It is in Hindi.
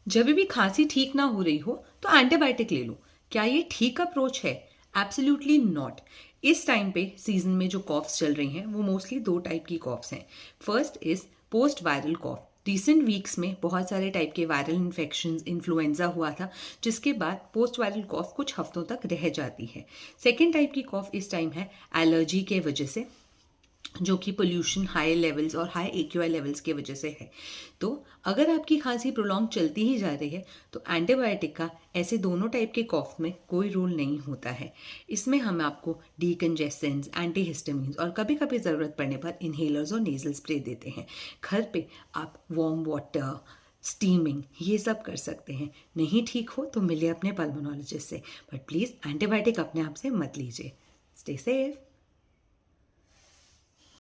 जब भी खांसी ठीक ना हो रही हो तो एंटीबायोटिक ले लो। क्या ये ठीक अप्रोच है? Absolutely not. इस टाइम पे सीजन में जो कॉफ्स चल रही हैं वो मोस्टली दो टाइप की कॉफ्स हैं। First is post viral cough. Recent weeks में बहुत सारे टाइप के वायरल इन्फेक्शंस, इन्फ्लुएंजा हुआ था, जिसके बाद पोस्ट वायरल कॉफ कुछ हफ्तों तक रह जाती है। सेकेंड टाइप की कॉफ इस टाइम है एलर्जी के वजह से, जो कि पोल्यूशन, हाई लेवल्स और हाई AQI लेवल्स की वजह से है। तो अगर आपकी खांसी प्रोलॉन्ग चलती ही जा रही है तो एंटीबायोटिक का ऐसे दोनों टाइप के कॉफ में कोई रोल नहीं होता है। इसमें हम आपको डीकंजेसेंट्स, एंटीहिस्टामिन्स और कभी कभी ज़रूरत पड़ने पर इन्हेलर्स और नेजल स्प्रे देते हैं। घर पे आप वार्म वाटर, स्टीमिंग, ये सब कर सकते हैं। नहीं ठीक हो तो मिलिए अपने पल्मोनोलॉजिस्ट से, बट प्लीज़ एंटीबायोटिक अपने आप से मत लीजिए। Stay safe.